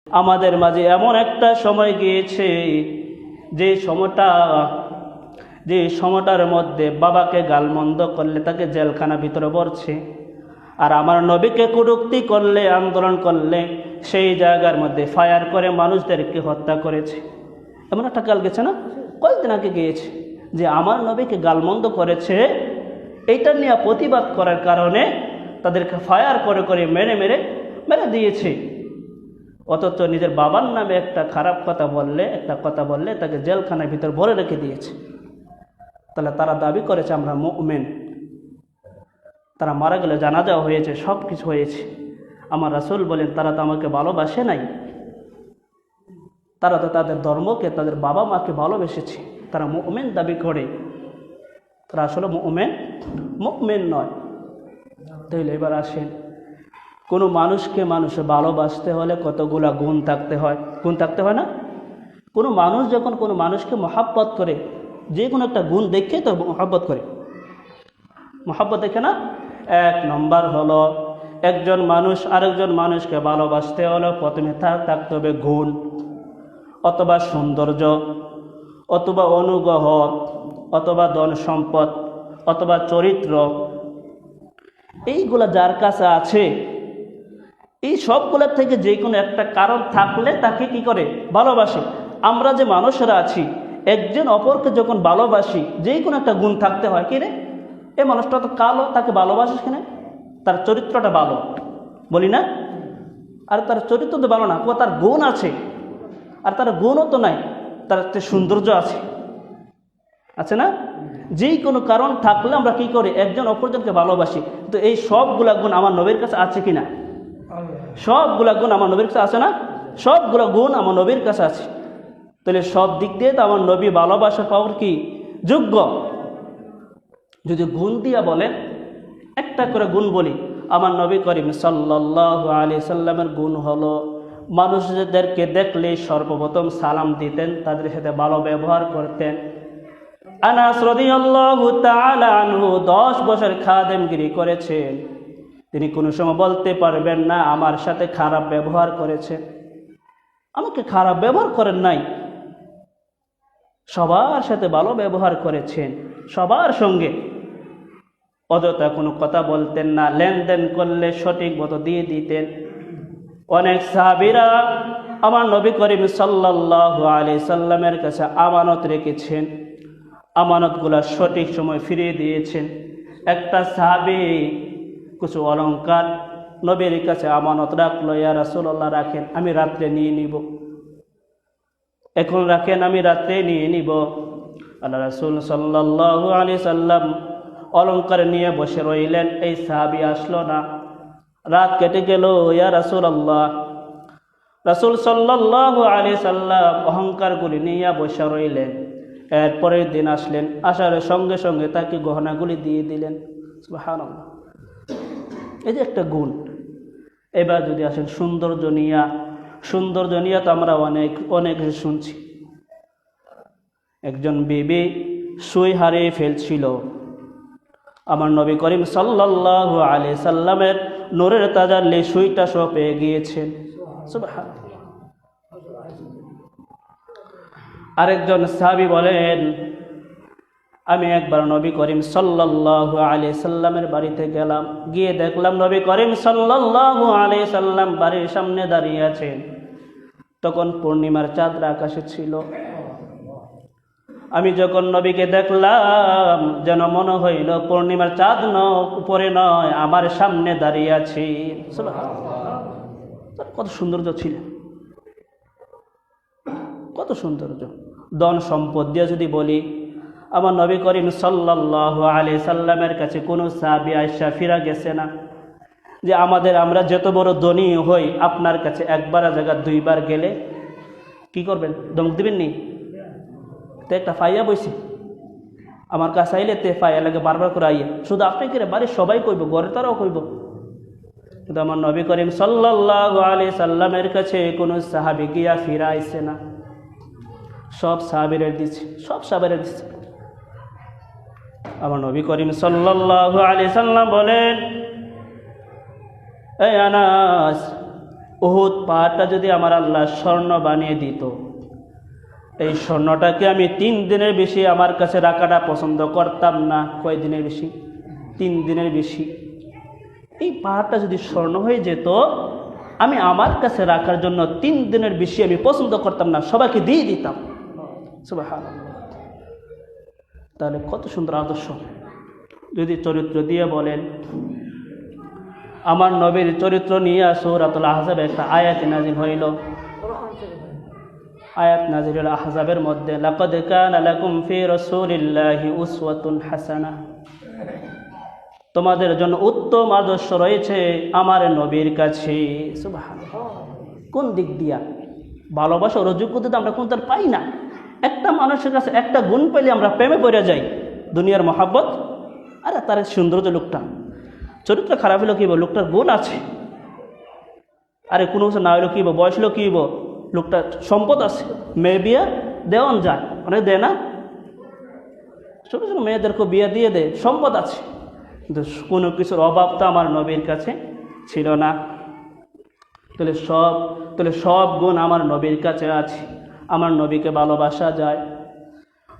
আমাদের মাঝে এমন একটা সময় গিয়েছে যে সময়টার মধ্যে বাবাকে গালমন্দ করলে তাকে জেলখানা ভিতরে পড়ছে, আর আমার নবীকে কটূক্তি করলে, আন্দোলন করলে সেই জায়গার মধ্যে ফায়ার করে মানুষদেরকে হত্যা করেছে। এমন একটা কাল গেছে না, কয়েকদিন আগে গিয়েছে, যে আমার নবীকে গালমন্দ করেছে, এইটা নিয়ে প্রতিবাদ করার কারণে তাদেরকে ফায়ার করে করে মেরে দিয়েছে। অথচ নিজের বাবার নামে একটা খারাপ কথা বললে তাকে জেলখানার ভিতর ভরে রেখে দিয়েছে। তাহলে তারা দাবি করেছে আমরা মুমিন। তারা মারা গেলে জানাজা হয়েছে, সব কিছু হয়েছে। আমার রাসূল বলেন তারা তো আমাকে ভালোবাসে নাই, তারা তো তাদের ধর্মকে, তাদের বাবা মাকে ভালোবেসেছে। তারা মুমিন দাবি করে, তারা আসলে মুমিন নয়। তাহলে এবার আসেন, কোনো মানুষকে মানুষে ভালোবাসতে হলে কতগুলা গুণ থাকতে হয় না? কোনো মানুষ যখন কোনো মানুষকে মহাব্বত করে, যে কোনো একটা গুণ দেখে তো মহাব্বত করে, মহাব্বত দেখে না? 1 নম্বর হলো, একজন মানুষ আরেকজন মানুষকে ভালোবাসতে হলে প্রথমে থাকতে হবে গুণ, অথবা সৌন্দর্য, অথবা অনুগ্রহ, অথবা ধন সম্পদ, অথবা চরিত্র। এইগুলা যার কাছে আছে, এই সবগুলোর থেকে যে কোনো একটা কারণ থাকলে তাকে কি করে? ভালোবাসে। আমরা যে মানুষেরা আছি, একজন অপরকে যখন ভালোবাসি, যে কোনো একটা গুণ থাকতে হয়। কি রে, এই মানুষটা তো কালো, তাকে ভালোবাসিস কেন? তার চরিত্রটা ভালো, বলি না? আর তার চরিত্র তো ভালো না, তার গুণ আছে। আর তার গুণও তো নাই, তার একটা সৌন্দর্য আছে না? যে কোনো কারণ থাকলে আমরা কি করি? একজন অপরজনকে ভালোবাসি। তো এই সবগুলা গুণ আমার নবীর কাছে আছে কি না? সবগুলা গুণ আমার নবীর কাছে আছে না? সবগুলা গুণ আমার নবীর কাছে আছে। তাহলে সব দিক দিয়ে তো আমার নবী ভালোবাসা পাওয়ার কি যোগ্য। যদি গুণ দিয়া বলেন, একটা করে গুণ বলি, আমার নবী করিম সাল্লাল্লাহু আলাইহি সাল্লামের গুণ হলো মানুষদেরকে দেখলে সর্বপ্রথম সালাম দিতেন, তাদের সাথে ভালো ব্যবহার করতেন। আনাস রাদিয়াল্লাহু তাআলা আনহু 10 বছর খাদেমগিরি করেছেন, তিনি কোনো সময় বলতে পারবেন না আমার সাথে খারাপ ব্যবহার করেছে। আমাকে খারাপ ব্যবহার করেন নাই, সবার সাথে ভালো ব্যবহার করেছেন, সবার সঙ্গে অযথা কোনো কথা বলতেন না, লেনদেন করলে সঠিক মতো দিয়ে দিতেন। অনেক সাহাবীরা আমার নবী করিম সাল্লাল্লাহু আলাইহি সাল্লামের কাছে আমানত রেখেছেন, আমানতগুলো সঠিক সময় ফিরিয়ে দিয়েছেন। একটা সাহাবী কিছু অলংকার নবীর কাছে আমানত রাখলো, ইয়া রাসূলুল্লাহ রাখেন, আমি রাত্রে নিয়ে নিব। এখন রাখেন, আমি রাত্রে নিয়ে নিব। আল্লাহ রাসূল সাল্লাল্লাহু আলাইহি সাল্লাম অলংকার নিয়ে বসে রইলেন, এই সাহাবী আসলো না। রাত কেটে গেল, ইয়া রাসূলুল্লাহ। রাসূল সাল্লাল্লাহু আলাইহি সাল্লাম অহংকারগুলি নিয়ে বসে রইলেন। এরপরের দিন আসলেন, আসার সঙ্গে সঙ্গে তাকে গহনাগুলি দিয়ে দিলেন। সুবহানাল্লাহ, এই যে একটা গুণ। এবার যদি আসেন সৌন্দর্য নিয়ে তো আমরা অনেক শুনছি। একজন বিবি সুই হারিয়ে ফেলছিল, আমার নবী করিম সাল্লাল্লাহু আলাইহি সাল্লামের নূরের তাজাল্লি সুইটা সহ পেয়ে গিয়েছেন। সুবহানাল্লাহ। আরেকজন সাহাবী বলেন, আমি একবার নবী করিম সাল্লাল্লাহু আলাইহি সাল্লামের বাড়িতে গেলাম, গিয়ে দেখলাম নবী করিম সাল্লাল্লাহু আলাইহি সাল্লাম বাড়ির সামনে দাঁড়িয়ে আছেন। তখন পূর্ণিমার চাঁদ আকাশে ছিল। আমি যখন নবীকে দেখলাম, যেন মনে হইল পূর্ণিমার চাঁদ উপরে নয়, আমার সামনে দাঁড়িয়ে আছি। কত সৌন্দর্য ছিল, কত সৌন্দর্য। ধন সম্পদ দিয়ে যদি বলি, আমার নবী করিম সাল্লাল্লাহু আলাইহি সাল্লামের কাছে কোনো সাহাবী আয়েশা ফিরা গেছে না যে আমরা যত বড় ধনী হই, আপনার কাছে একবার জায়গা 2 বার গেলে কি করবেন? ধমক দিবেন নি? তো একটা ফাইয়া বইছি, আমার কাছে আইলে তে ফাইয়া লাগে বারবার করে আইয়া, শুধু আপনি কি বাড়ির সবাই কইব, ঘরে তারাও কইব। কিন্তু আমার নবী করিম সাল্লাল্লাহু আলাইহি সাল্লামের কাছে কোনো সাহাবী গিয়া ফিরা আইছে না। সব সাহাবীদের দিচ্ছে। আমার নবী করিম সাল্লাল্লাহু আলাইহি সাল্লাম বলেন, এই আনাস, উহুদ পাহাড়টা যদি আমার আল্লাহ স্বর্ণ বানিয়ে দিত, এই স্বর্ণটাকে আমি 3 দিনের বেশি আমার কাছে রাখাটা পছন্দ করতাম না। কয় দিনের বেশি? 3 দিনের বেশি। এই পাহাড়টা যদি স্বর্ণ হয়ে যেত, আমি আমার কাছে রাখার জন্য 3 দিনের বেশি আমি পছন্দ করতাম না, সবাইকে দিয়ে দিতাম। সুবহানাল্লাহ। তাহলে কত সুন্দর আদর্শ। যদি চরিত্র দিয়ে বলেন, আমার নবীর চরিত্র নিয়ে সূরাতুল আহজাবে একটা আয়াত নাজিল হইল। আয়াত নাজিল হল আহজাবের মধ্যে, লাকাদ কানা লাকুম ফি রাসূলিল্লাহি উসওয়াতুন হাসানাহ, তোমাদের জন্য উত্তম আদর্শ রয়েছে আমার নবীর কাছে। সুবহানাল্লাহ। কোন দিক দিয়া? ভালোবাসা ও যোগ্যতা তো আমরা কোন তার পাই না। একটা মানুষের কাছে একটা গুণ পেলে আমরা প্রেমে পড়ে যাই, দুনিয়ার মহাব্বত। আরে তার সৌন্দর্য, লোকটা চরিত্র খারাপ হলো কি হইব, লোকটার গুণ আছে। আরে কোনো কিছু না হইলো কি হইব, বয়স হলো কি হইব, লোকটার সম্পদ আছে। মেয়ে বিয়া দেওয়ান যায়, অনেক দেয় না, ছোটো ছোটো মেয়েদেরকে বিয়ে দিয়ে দেয়, সম্পদ আছে। কিন্তু কোনো কিছুর অভাব তো আমার নবীর কাছে ছিল না। তাহলে সব গুণ আমার নবীর কাছে আছে। আমার নবীকে ভালোবাসা যায়।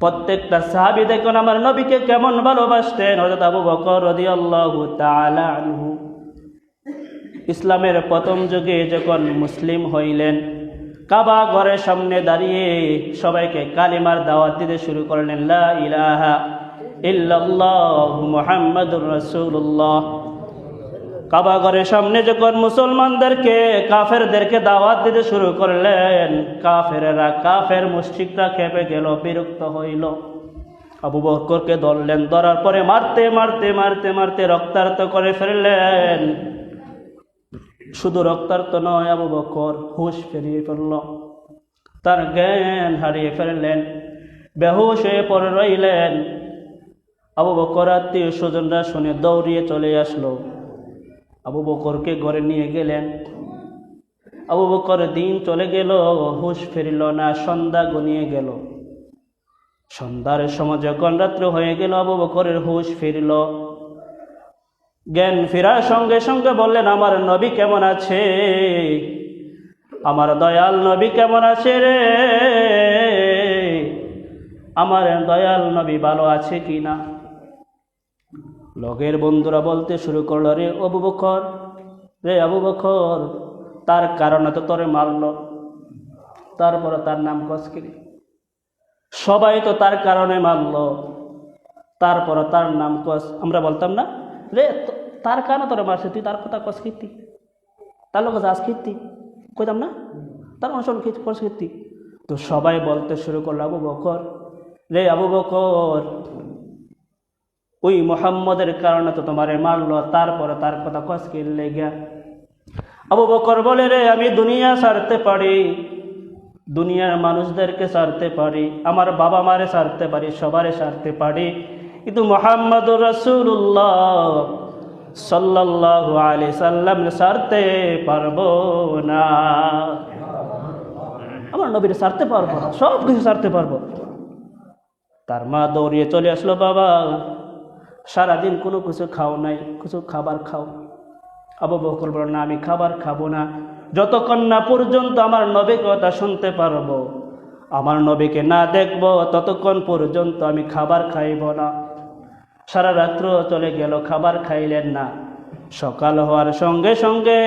প্রত্যেকটা সাহাবী দেখুন আমার নবীকে কেমন ভালোবাসতেন। হযরত আবু বকর রাদিয়াল্লাহু তাআলা আনহু ইসলামের প্রথম যুগে যখন মুসলিম হইলেন, কাবা ঘরের সামনে দাঁড়িয়ে সবাইকে কালিমার দাওয়াত দিতে শুরু করলেন, লা ইলাহা ইল্লাল্লাহু মুহাম্মাদুর রাসূলুল্লাহ। কাবা ঘরের সামনে যখন মুসলমানদেরকে, কাফেরদেরকে দাওয়াত দিতে শুরু করলেন, কাফের মুশরিকরা খেপে গেল, বিরক্ত হইল। আবু বকরকে ধরলেন, ধরার পরে মারতে মারতে মারতে মারতে রক্তাক্ত করে ফেললেন। শুধু রক্তাক্ত নয়, আবু বকর হুঁশ ফিরিয়ে ফেলল, তার জ্ঞান হারিয়ে ফেললেন, বেহুশ হয়ে পড়ে রইলেন। আবু বকর আত্মীয় স্বজনরা শুনে দৌড়িয়ে চলে আসলো, আবু বকরকে ঘরে নিয়ে গেলেন। আবু বকর দিন চলে গেল, হুঁশ ফিরল না, সন্ধ্যা গনিয়ে গেল। সন্ধ্যার সময় যখন রাত্র হয়ে গেল, আবু বকরের হুঁশ ফিরল। জ্ঞান ফেরার সঙ্গে সঙ্গে বললেন, আমার নবী কেমন আছে? আমার দয়াল নবী কেমন আছে রে? আমার দয়াল নবী ভালো আছে কি না? লগের বন্ধুরা বলতে শুরু করলো, রে আবু বকর, রে আবু বকর, তার কারণে তো তোরে মারল, তারপরে তার নাম কসকিরি। সবাই তো তার কারণে মারল, তারপরে তার নাম কস। আমরা বলতাম না, রে তার কারণে তোরে মারছে, তুই তার কথা কস কীর্তি, তার লোক আজ কীর্তি কইতাম না, তার অনুসরণ কস কীর্তি। তো সবাই বলতে শুরু করলো, আবু বকর, রে আবু বকর, ওই মুহাম্মদের কারণে তো তোমারে মারলো, তারপরে তার কথা কস কি লেগা? আবু বকর বলে, রে আমি দুনিয়া ছাড়তে পারি, দুনিয়ার মানুষদেরকে ছাড়তে পারি, আমার বাবা মারে ছাড়তে পারি, সবারে ছাড়তে পারি, কিন্তু মুহাম্মদুর রাসূলুল্লাহ সাল্লাল্লাহু আলাইহি সাল্লাম ছাড়তে পারবো না। আমার নবীর ছাড়তে পারবো না, সব কিছু ছাড়তে পারবো। তার মা দৌড়িয়ে চলে আসলো, বাবা সারাদিন কোনো কিছু খাও নাই, কিছু খাবার খাও। আবু বকর বলল, না আমি খাবার খাবো না, যতক্ষণ না পর্যন্ত আমার নবীর কথা শুনতে পারবো, আমার নবীকে না দেখবো, ততক্ষণ পর্যন্ত আমি খাবার খাইব না। সারা রাত্র চলে গেল, খাবার খাইলেন না। সকাল হওয়ার সঙ্গে সঙ্গে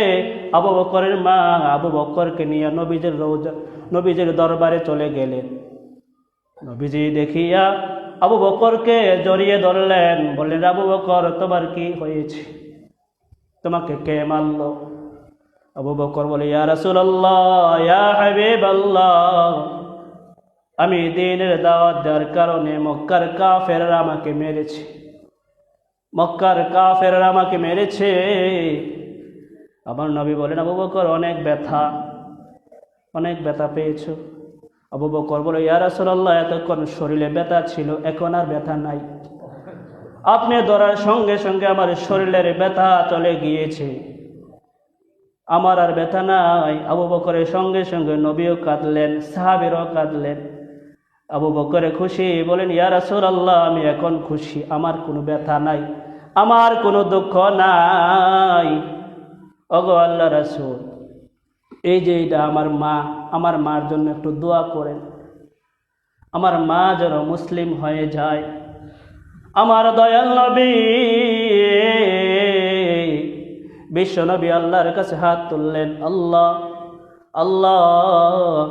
আবু বকরের মা আবু বকরকে নিয়ে নবীজির দরবারে চলে গেলেন। নবীজি দেখিয়া আবু বকরকে জড়িয়ে ধরলেন, বললেন, আবু বকর তোমার কি হয়েছে, তোমাকে কে মারল? আবু বকর বলে, ইয়া রাসূলুল্লাহ, ইয়া হাবিবাল্লাহ, আমি দ্বীনের দাওয়াত দেওয়ার কারণে মক্কার কাফেররা আমাকে মেরেছে, মক্কার কাফেররা আমাকে মেরেছে। আমার নবী বলেন, আবু বকর অনেক ব্যথা পেয়েছো? আবু বকর বলে, ইয়া রাসূলুল্লাহ, এতক্ষণ শরীরে ব্যথা ছিল, এখন আর ব্যথা নাই, আপনি ধরার সঙ্গে সঙ্গে আমার শরীরের ব্যথা চলে গিয়েছে, আমার আর ব্যথা নাই। আবু বকরের সঙ্গে সঙ্গে নবীও কাঁদলেন, সাহাবীরাও কাঁদলেন। আবু বকরে খুশি, বলেন, ইয়া রাসূলুল্লাহ, আমি এখন খুশি, আমার কোনো ব্যথা নাই, আমার কোনো দুঃখ নাই। ওগো আল্লাহ রাসূল, এই যে এটা আমার মা, আমার মার জন্য একটু দোয়া করেন, আমার মা যেন মুসলিম হয়ে যায়। আমার দয়াল নবী বিশ্ব নবী আল্লাহর কাছে হাত তুললেন, আল্লাহ আল্লাহ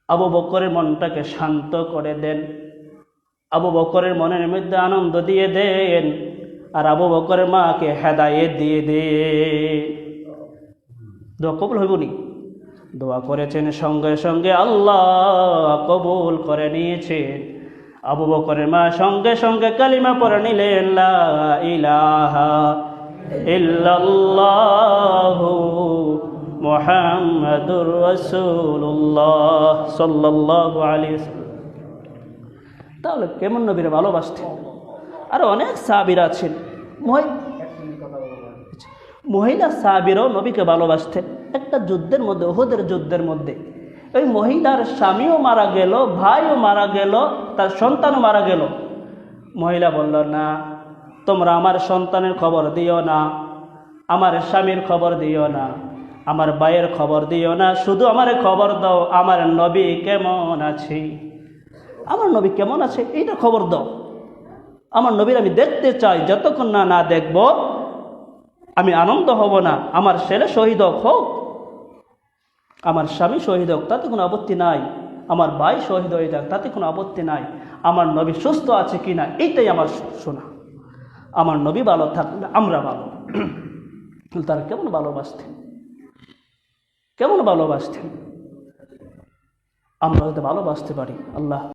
আবু বকরের মনটাকে শান্ত করে দেন, আবু বকরের মনের মধ্যে আনন্দ দিয়ে দেন, আর আবু বকরের মাকে হেদায়েত দিয়ে দেন। দোয়া কবুল হইবনি? দোয়া করেছেন, সঙ্গে সঙ্গে আল্লাহ কবুল করে নিয়েছেন। আবু বকরের মা সঙ্গে সঙ্গে কালিমা পড়ে নিলেন, লা ইলাহা ইল্লাল্লাহু মুহাম্মাদুর রাসূলুল্লাহ সাল্লাল্লাহু আলাইহি ওয়াসাল্লাম। তাহলে কেমন নবীরে ভালোবাসতেন। আর অনেক সাহাবীরা আছেন, মহিলা সাহাবীরাও নবীকে ভালোবাসতেন। একটা যুদ্ধের মধ্যে, উহুদের যুদ্ধের মধ্যে, ওই মহিলার স্বামীও মারা গেল, ভাইও মারা গেল, তার সন্তানও মারা গেল। মহিলা বলল, না, তোমরা আমার সন্তানের খবর দিও না, আমার স্বামীর খবর দিও না, আমার ভাইয়ের খবর দিও না, শুধু আমার খবর দাও আমার নবী কেমন আছে, আমার নবী কেমন আছে এইটা খবর দাও। আমার নবীর আমি দেখতে চাই, যতক্ষণ না না দেখব আমি আনন্দ হব না। আমার ছেলে শহীদ হোক, আমার স্বামী শহীদ হোক, তাতে কোনো আপত্তি নাই, আমার ভাই শহীদ হয়ে যাক, তাতে কোনো আপত্তি নাই, আমার নবী সুস্থ আছে কি না এইটাই আমার শোনা। আমার নবী ভালো থাকলে আমরা ভালো। তারা কেমন ভালোবাসতেন, কেমন ভালোবাসতেন। আমরা হয়তো ভালোবাসতে পারি। আল্লাহ